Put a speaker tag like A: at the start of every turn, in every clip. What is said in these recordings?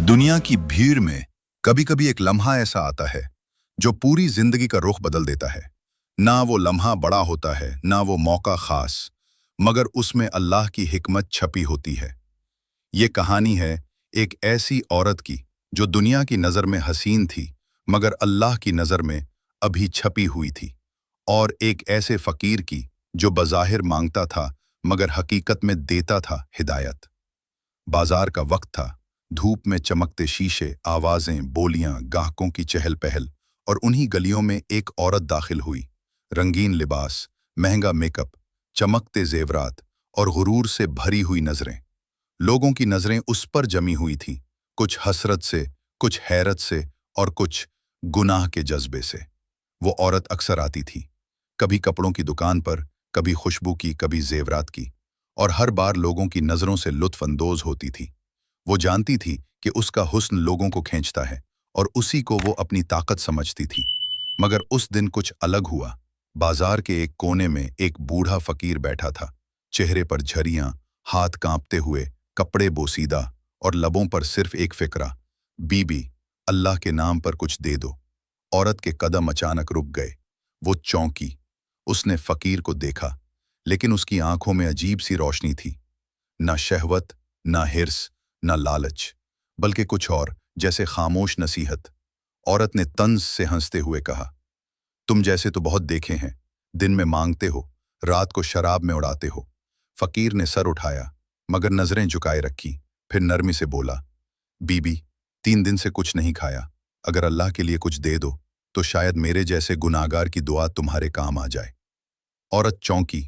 A: दुनिया की भीड़ में कभी कभी एक लम्हा ऐसा आता है जो पूरी जिंदगी का रुख बदल देता है। ना वो लम्हा बड़ा होता है, ना वो मौका खास, मगर उसमें अल्लाह की हिकमत छपी होती है। ये कहानी है एक ऐसी औरत की जो दुनिया की नज़र में हसीन थी, मगर अल्लाह की नज़र में अभी छपी हुई थी, और एक ऐसे फ़कीर की जो बज़ाहिर मांगता था मगर हकीकत में देता था हिदायत। बाजार का वक्त था, धूप में चमकते शीशे, आवाजें, बोलियां, गाहकों की चहल पहल, और उन्हीं गलियों में एक औरत दाखिल हुई। रंगीन लिबास, महंगा मेकअप, चमकते जेवरात और गुरूर से भरी हुई नजरें। लोगों की नजरें उस पर जमी हुई थीं, कुछ हसरत से, कुछ हैरत से और कुछ गुनाह के जज्बे से। वो औरत अक्सर आती थी, कभी कपड़ों की दुकान पर, कभी खुशबू की, कभी जेवरात की, और हर बार लोगों की नजरों से लुत्फ अंदोज होती थी। वो जानती थी कि उसका हुस्न लोगों को खींचता है और उसी को वो अपनी ताकत समझती थी। मगर उस दिन कुछ अलग हुआ। बाजार के एक कोने में एक बूढ़ा फकीर बैठा था, चेहरे पर झरियां, हाथ कांपते हुए, कपड़े बोसीदा और लबों पर सिर्फ एक फिक्रा, बीबी, अल्लाह के नाम पर कुछ दे दो। औरत के कदम अचानक रुक गए। वो चौंकी। उसने फकीर को देखा, लेकिन उसकी आंखों में अजीब सी रोशनी थी। ना शहवत, ना हिर्स, ना लालच, बल्कि कुछ और, जैसे खामोश नसीहत। औरत ने तंज से हंसते हुए कहा, तुम जैसे तो बहुत देखे हैं, दिन में मांगते हो, रात को शराब में उड़ाते हो। फकीर ने सर उठाया, मगर नजरें झुकाए रखी, फिर नरमी से बोला, बीबी, 3 दिन से कुछ नहीं खाया। अगर अल्लाह के लिए कुछ दे दो तो शायद मेरे जैसे गुनाहगार की दुआ तुम्हारे काम आ जाए। औरत चौंकी।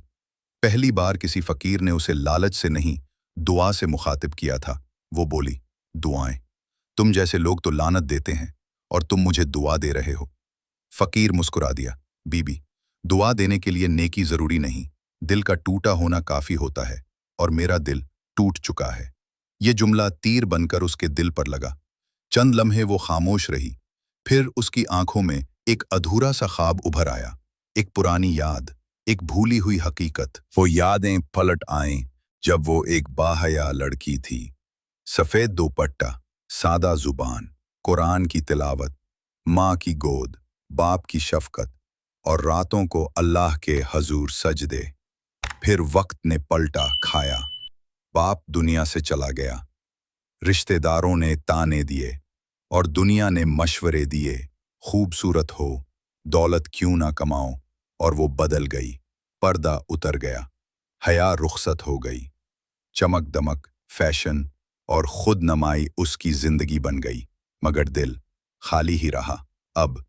A: पहली बार किसी फकीर ने उसे लालच से नहीं, दुआ से मुखातिब किया था। वो बोली, दुआएं? तुम जैसे लोग तो लानत देते हैं, और तुम मुझे दुआ दे रहे हो। फकीर मुस्कुरा दिया, बीबी, दुआ देने के लिए नेकी जरूरी नहीं, दिल का टूटा होना काफी होता है, और मेरा दिल टूट चुका है। ये जुमला तीर बनकर उसके दिल पर लगा। चंद लम्हे वो खामोश रही, फिर उसकी आंखों में एक अधूरा सा ख्वाब उभर आया, एक पुरानी याद, एक भूली हुई हकीकत। वो यादें पलट आईं जब वो एक बाहया लड़की थी। सफेद दोपट्टा, सादा जुबान, कुरान की तिलावत, माँ की गोद, बाप की शफकत, और रातों को अल्लाह के हजूर सजदे। फिर वक्त ने पलटा खाया। बाप दुनिया से चला गया, रिश्तेदारों ने ताने दिए, और दुनिया ने मशवरे दिए, खूबसूरत हो, दौलत क्यों ना कमाओ, और वो बदल गई। पर्दा उतर गया, हया रुखसत हो गई, चमक दमक, फैशन और खुद नमाई उसकी जिंदगी बन गई, मगर दिल खाली ही रहा। अब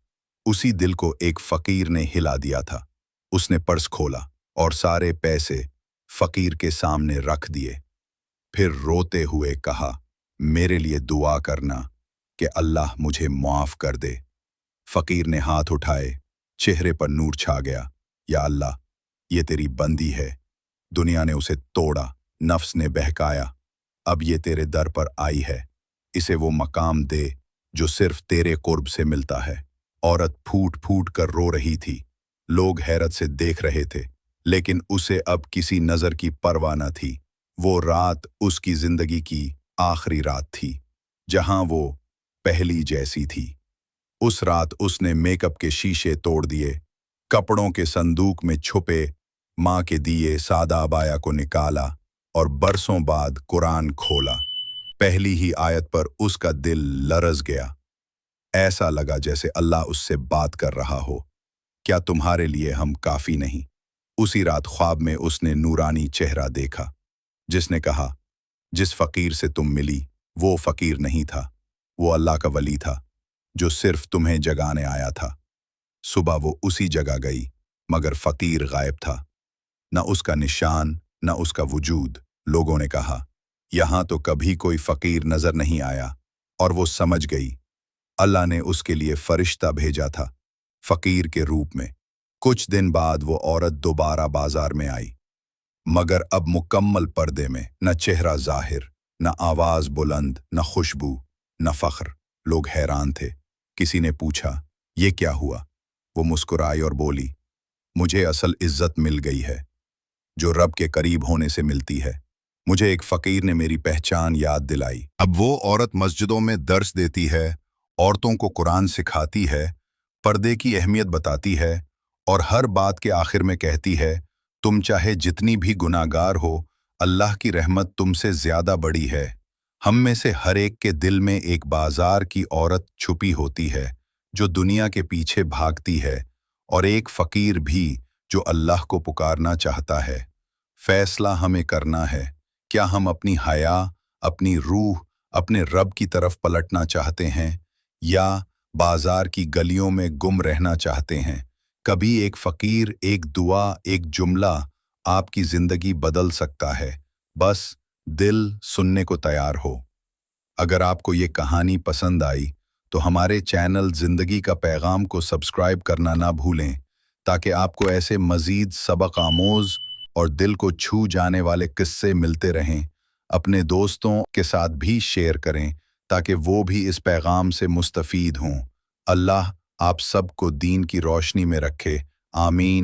A: उसी दिल को एक फकीर ने हिला दिया था। उसने पर्स खोला और सारे पैसे फकीर के सामने रख दिए, फिर रोते हुए कहा, मेरे लिए दुआ करना कि अल्लाह मुझे माफ कर दे। फकीर ने हाथ उठाए, चेहरे पर नूर छा गया। या अल्लाह, ये तेरी बंदी है, दुनिया ने उसे तोड़ा, नफ्स ने बहकाया, अब ये तेरे दर पर आई है, इसे वो मकाम दे जो सिर्फ तेरे कुर्ब से मिलता है। औरत फूट फूट कर रो रही थी। लोग हैरत से देख रहे थे, लेकिन उसे अब किसी नजर की परवाह न थी। वो रात उसकी जिंदगी की आखिरी रात थी, जहां वो पहली जैसी थी। उस रात उसने मेकअप के शीशे तोड़ दिए, कपड़ों के संदूक में छुपे माँ के दिए सादा अबाया को निकाला, और बरसों बाद कुरान खोला। पहली ही आयत पर उसका दिल लरज गया। ऐसा लगा जैसे अल्लाह उससे बात कर रहा हो, क्या तुम्हारे लिए हम काफी नहीं? उसी रात ख्वाब में उसने नूरानी चेहरा देखा, जिसने कहा, जिस फकीर से तुम मिली वो फकीर नहीं था, वो अल्लाह का वली था जो सिर्फ तुम्हें जगाने आया था। सुबह वो उसी जगह गई, मगर फकीर गायब था, न उसका निशान, न उसका वजूद। लोगों ने कहा, यहां तो कभी कोई फकीर नजर नहीं आया, और वो समझ गई, अल्लाह ने उसके लिए फरिश्ता भेजा था, फकीर के रूप में। कुछ दिन बाद वो औरत दोबारा बाजार में आई, मगर अब मुकम्मल पर्दे में, न चेहरा जाहिर, न आवाज बुलंद, न खुशबू, न फख्र। लोग हैरान थे। किसी ने पूछा, ये क्या हुआ? वो मुस्कुराई और बोली, मुझे असल इज्जत मिल गई है, जो रब के करीब होने से मिलती है। मुझे एक फ़कीर ने मेरी पहचान याद दिलाई। अब वो औरत मस्जिदों में दर्स देती है, औरतों को कुरान सिखाती है, पर्दे की अहमियत बताती है और हर बात के आखिर में कहती है, तुम चाहे जितनी भी गुनाहगार हो, अल्लाह की रहमत तुमसे ज़्यादा बड़ी है। हम में से हर एक के दिल में एक बाजार की औरत छुपी होती है, जो दुनिया के पीछे भागती है, और एक फ़कीर भी जो अल्लाह को पुकारना चाहता है। फैसला हमें करना है, क्या हम अपनी हया, अपनी रूह, अपने रब की तरफ पलटना चाहते हैं या बाजार की गलियों में गुम रहना चाहते हैं। कभी एक फ़कीर, एक दुआ, एक जुमला आपकी ज़िंदगी बदल सकता है। बस दिल सुनने को तैयार हो। अगर आपको ये कहानी पसंद आई तो हमारे चैनल ज़िंदगी का पैगाम को सब्सक्राइब करना ना भूलें, ताकि आपको ऐसे मज़ीद सबक आमोज़ और दिल को छू जाने वाले किस्से मिलते रहें। अपने दोस्तों के साथ भी शेयर करें ताकि वो भी इस पैगाम से मुस्तफ़ीद हों। अल्लाह आप सबको दीन की रोशनी में रखे। आमीन।